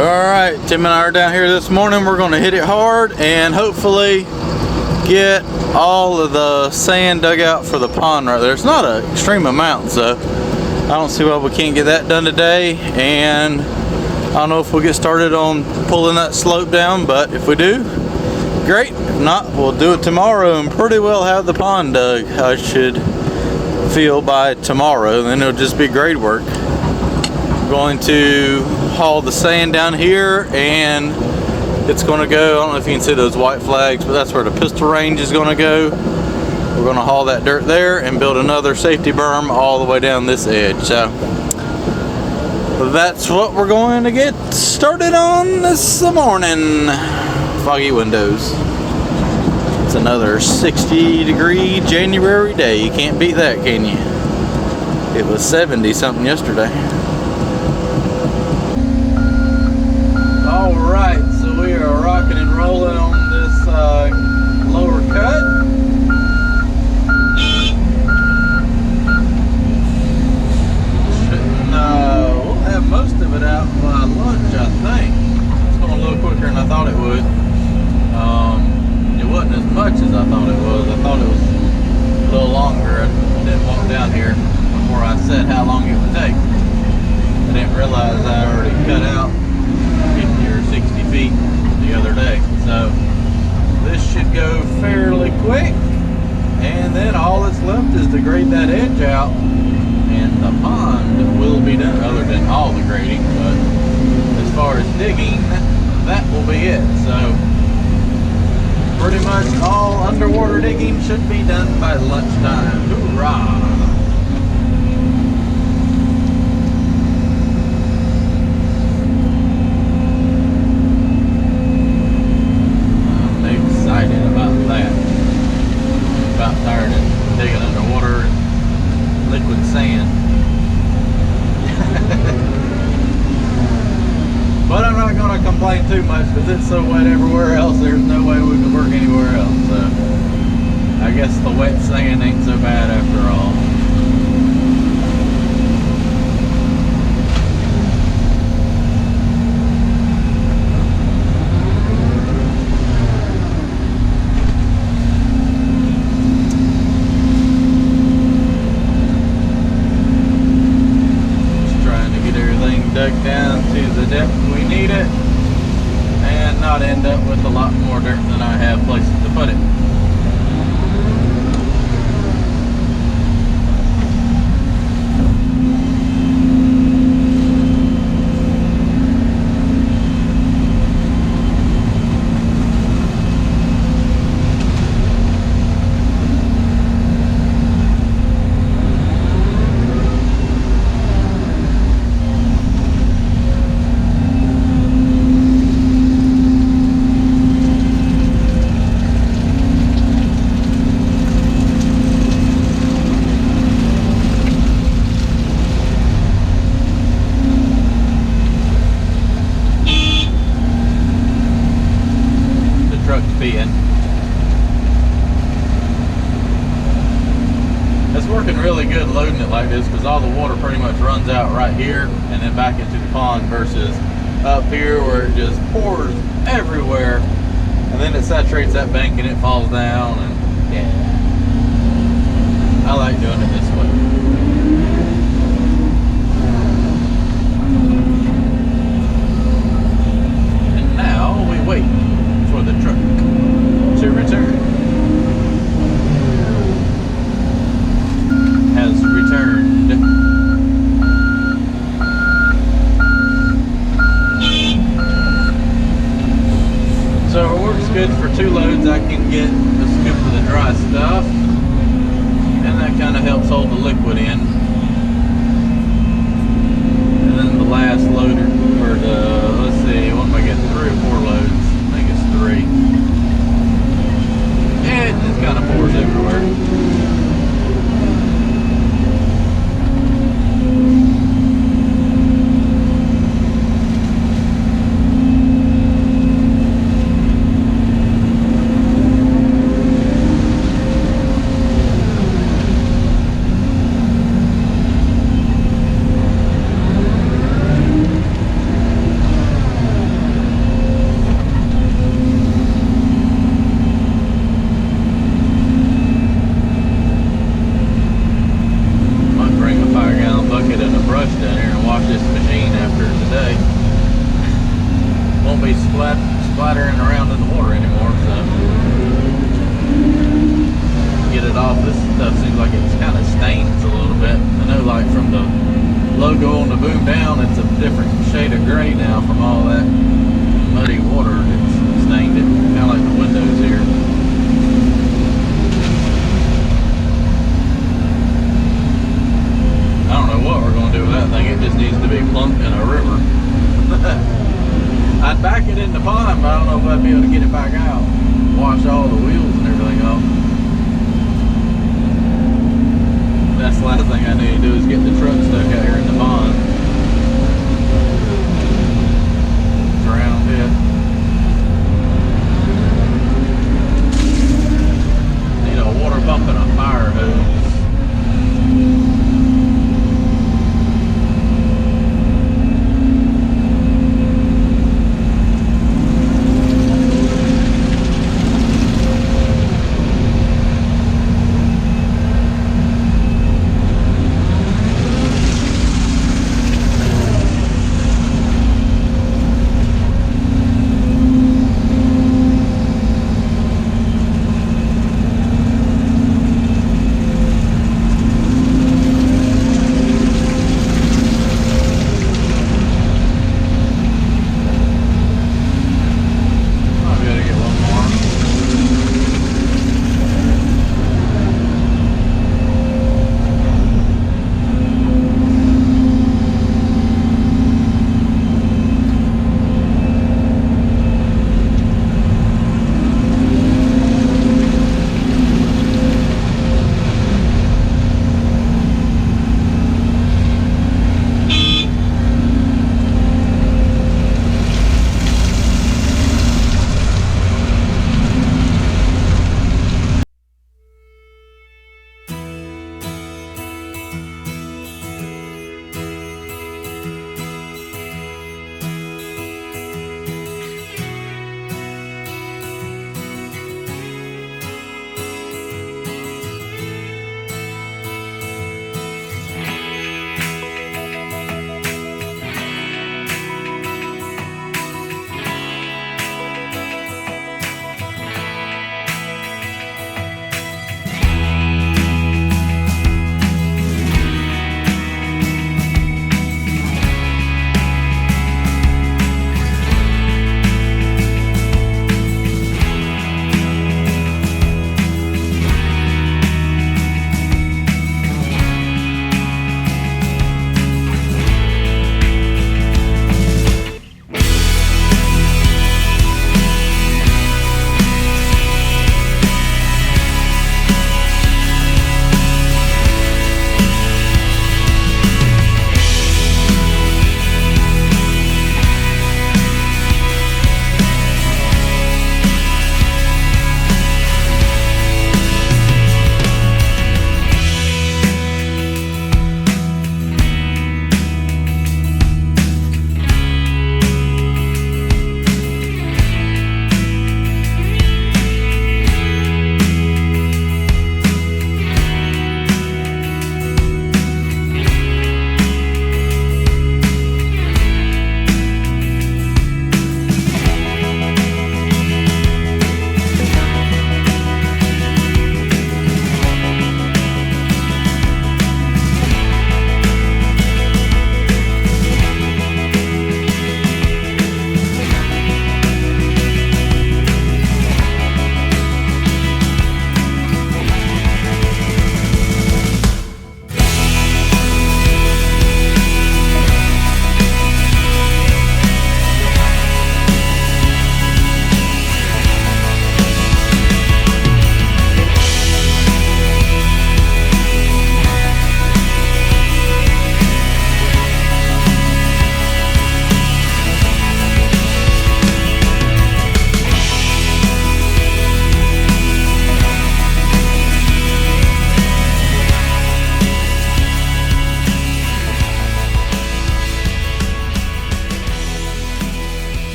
Alright, Tim and I are down here this morning. We're going to hit it hard and hopefully get all of the sand dug out for the pond right there. It's not an extreme amount, so I don't see why we can't get that done today. And I don't know if we'll get started on pulling that slope down, but if we do, great. If not, we'll do it tomorrow and pretty well have the pond dug, I should feel, by tomorrow. Then it'll just be grade work. Going to haul the sand down here, and it's going to go, I don't know if you can see those white flags, but that's where the pistol range is going to go. We're going to haul that dirt there and build another safety berm all the way down this edge. So that's what we're going to get started on this morning. Foggy windows. It's another 60-degree January day. You can't beat that, can you? It was 70 something yesterday. Alright, so we are rocking and rolling on this lower cut. We'll have most of it out by lunch, I think. It's going a little quicker than I thought it would. It wasn't as much as I thought it was. I thought it was a little longer. I didn't walk down here before I said how long it would take. I didn't realize I already cut out 50 or 60 feet the other day. So this should go fairly quick, and then all that's left is to grade that edge out, and the pond will be done, other than all the grading. But as far as digging, that will be it. So pretty much all underwater digging should be done by lunchtime. Hoorah! Tired of digging underwater and liquid sand. But I'm not going to complain too much because it's so wet everywhere else. There's no way we can work anywhere else. So I guess the wet sand ain't so bad after all. Dug down to the depth we need it and not end up with a lot more dirt than I have places to put it. It's working really good loading it like this because all the water pretty much runs out right here and then back into the pond versus up here where it just pours everywhere and then it saturates that bank and it falls down. And yeah, I like doing it this way. And now we wait for the truck to return. Has returned. So it works good for 2 loads. I can get the scoop of the dry stuff, and that kind of helps hold the liquid in. And then the last loader, or the, let's see, what am I getting, 3 or 4 loads? I think it's 3. And it just kind of pours everywhere. splattering around in the water anymore, so get it off. This stuff seems like it's kind of stains a little bit. I know, like from the logo on the boom down, it's a different shade of gray now from all that muddy water that's stained it, kind of like the windows here. I don't know what we're going to do with that thing. It just needs to be plunked in a river. I'd back it in the pond, but I don't know if I'd be able to get it back out. Wash all the wheels and everything off. That's the last thing I need to do is get the truck stuck out here in the pond. Drowned it. Need a water pump and a fire hose.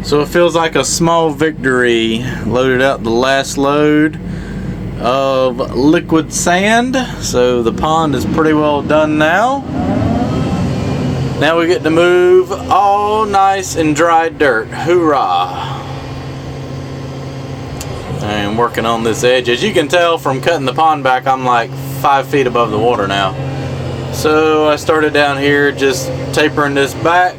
So it feels like a small victory. Loaded out the last load. of liquid sand. So the pond is pretty well done now. Now we get to move all nice and dry dirt. Hoorah! And working on this edge. As you can tell from cutting the pond back, I'm like 5 feet above the water now. So I started down here just tapering this back,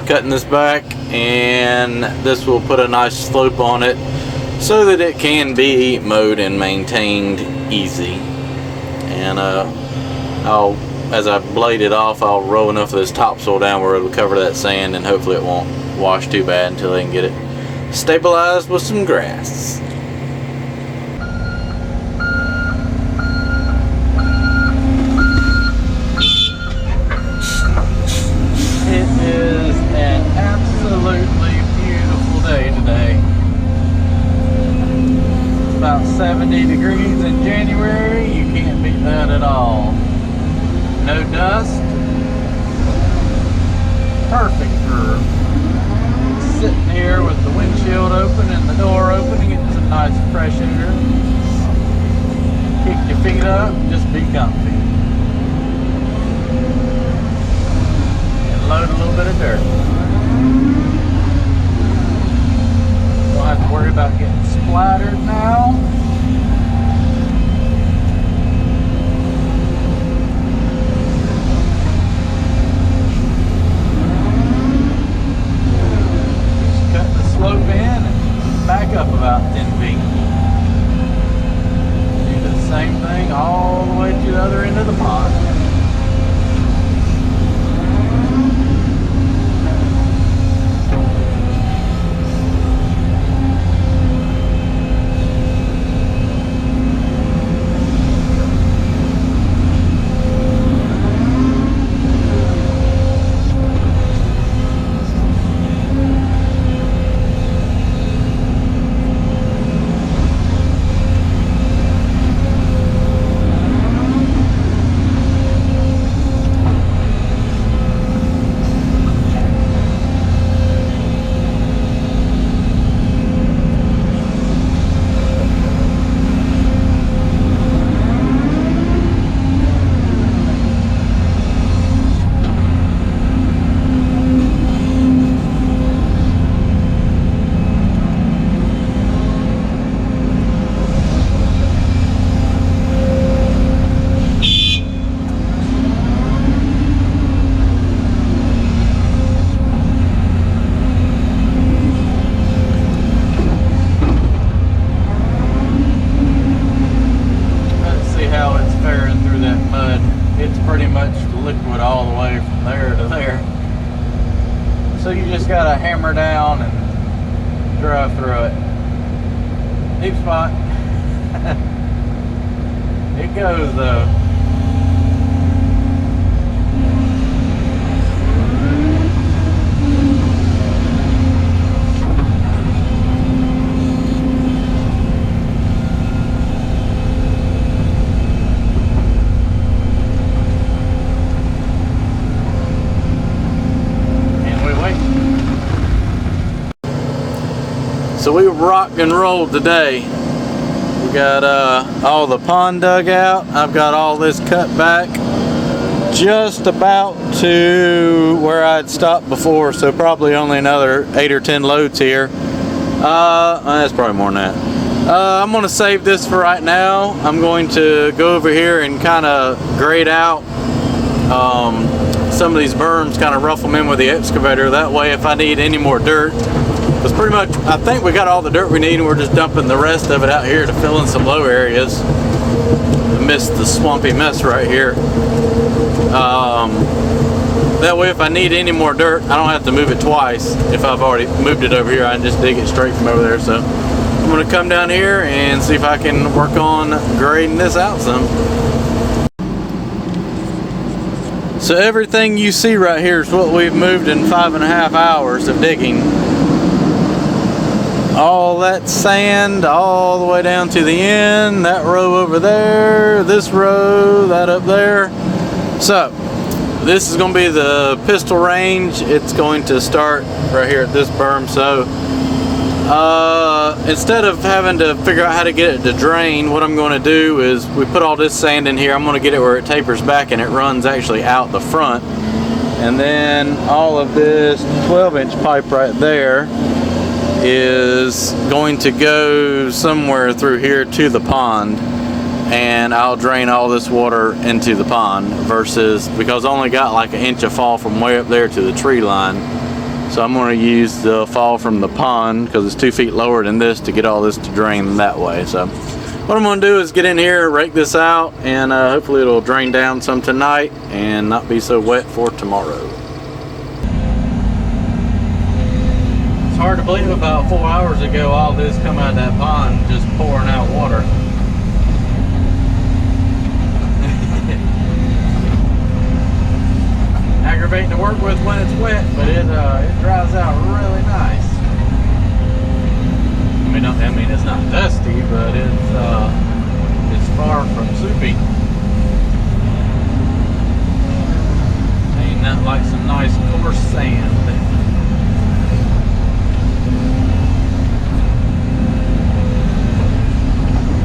cutting this back, and this will put a nice slope on it so that it can be mowed and maintained easy. And as I blade it off, I'll roll enough of this topsoil down where it'll cover that sand, and hopefully it won't wash too bad until I can get it stabilized with some grass. It is an absolutely beautiful day today. It's about 70 degrees in January. You can't beat that at all. No dust. Perfect for sitting here with the windshield open and the door open and getting some nice fresh air. Kick your feet up, just be comfy. And load a little bit of dirt. Don't have to worry about getting splattered now. Slope in and back up about 10 feet. Do the same thing all the way to the other end of the pond. So you just gotta hammer down and drive through it. Deep spot. It goes though. So we rocked and rolled today. We got all the pond dug out. I've got all this cut back just about to where I'd stopped before, so probably only another 8 or 10 loads here. That's probably more than that. I'm going to save this for right now. I'm going to go over here and kind of grade out some of these berms, kind of rough them in with the excavator. That way if I need any more dirt, because pretty much I think we got all the dirt we need and we're just dumping the rest of it out here to fill in some low areas amidst the swampy mess right here. That way if I need any more dirt, I don't have to move it twice. If I've already moved it over here, I can just dig it straight from over there. So I'm going to come down here and see if I can work on grading this out some. So everything you see right here is what we've moved in 5.5 hours of digging. All that sand all the way down to the end, that row over there, this row, that up there. So this is going to be the pistol range. It's going to start right here at this berm. So Instead of having to figure out how to get it to drain, what I'm going to do is we put all this sand in here. I'm going to get it where it tapers back and it runs actually out the front. And then all of this 12-inch pipe right there is going to go somewhere through here to the pond, and I'll drain all this water into the pond versus, because I only got like an inch of fall from way up there to the tree line. So I'm going to use the fall from the pond because it's 2 feet lower than this to get all this to drain that way. So what I'm going to do is get in here, rake this out, and hopefully it'll drain down some tonight and not be so wet for tomorrow. It's hard to believe about 4 hours ago all this come out of that pond just pouring out water. Aggravating to work with when it's wet, but it dries out really nice. I mean it's not dusty, but it's far from soupy. Ain't nothing like some nice coarse sand.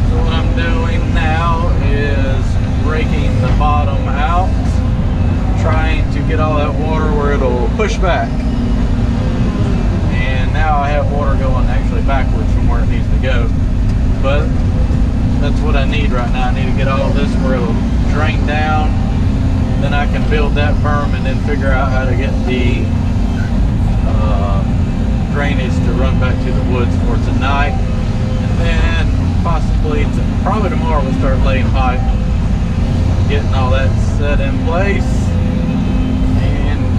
So what I'm doing now is raking the bottom out, trying to get all that water where it'll push back. And now I have water going actually backwards from where it needs to go. But that's what I need right now. I need to get all this where it'll drain down. Then I can build that berm and then figure out how to get the drainage to run back to the woods for tonight. And then possibly, probably tomorrow we'll start laying pipe, getting all that set in place,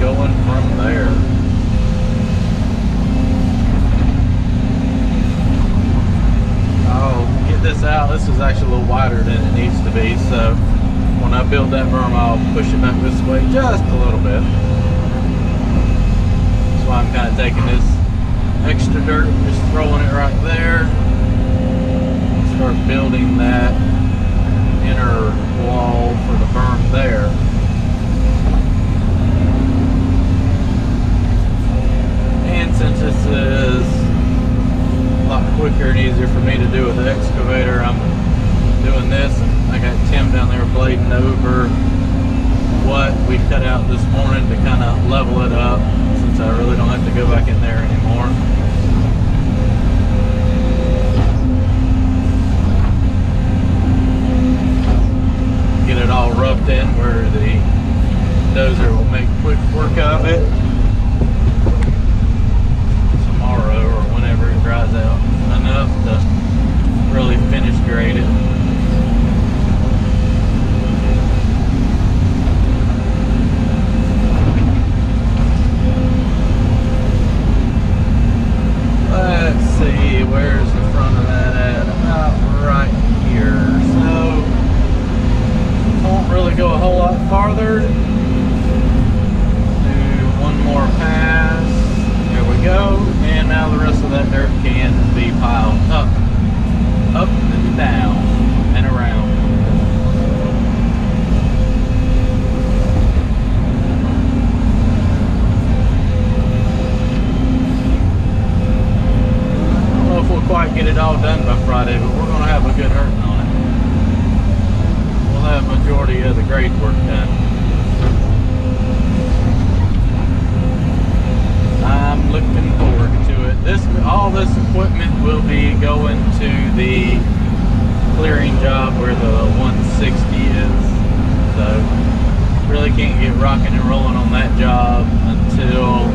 going from there. I'll get this out. This is actually a little wider than it needs to be, so when I build that berm I'll push it back this way just a little bit. That's why I'm kind of taking this extra dirt, just throwing it right there. Start building that inner wall for the berm there. And since this is a lot quicker and easier for me to do with the excavator, I'm doing this, and I got Tim down there blading over what we cut out this morning to kind of level it up, since I really don't have to go back in there anymore. Get it all roughed in where the dozer will make quick work of it. Tomorrow or whenever it dries out enough to really finish grade it. Let's see, where's the front of that at? About right here. So won't really go a whole lot farther. Do one more pass. There we go. And now the rest of that dirt can be piled up and down and around. I don't know if we'll quite get it all done by Friday, but we're going to have a good hurting on it. We'll have a majority of the grade work done. I'm looking forward to it. All this equipment will be going to the clearing job where the 160 is. So really can't get rocking and rolling on that job until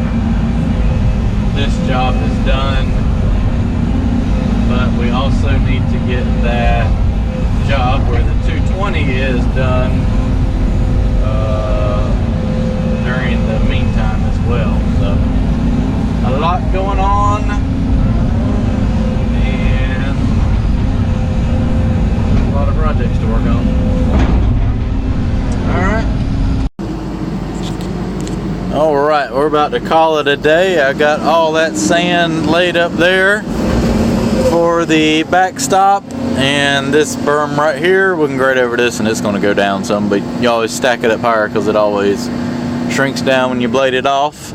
this job is done. But we also need to get that job where the 220 is done during the meantime as well. So a lot going on, and a lot of projects to work on. Alright, we're about to call it a day. I got all that sand laid up there for the backstop, and this berm right here, we can grade over this and it's going to go down some, but you always stack it up higher because it always shrinks down when you blade it off.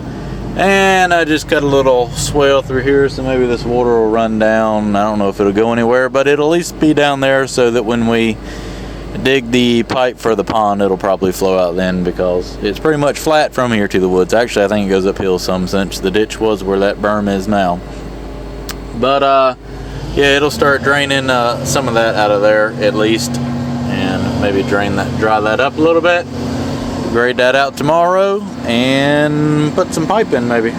And I just cut a little swell through here, so maybe this water will run down. I don't know if it'll go anywhere, but it'll at least be down there so that when we dig the pipe for the pond, it'll probably flow out then, because it's pretty much flat from here to the woods. Actually, I think it goes uphill some, since the ditch was where that berm is now. But yeah, it'll start draining some of that out of there at least, and maybe dry that up a little bit. Grade that out tomorrow and put some pipe in maybe.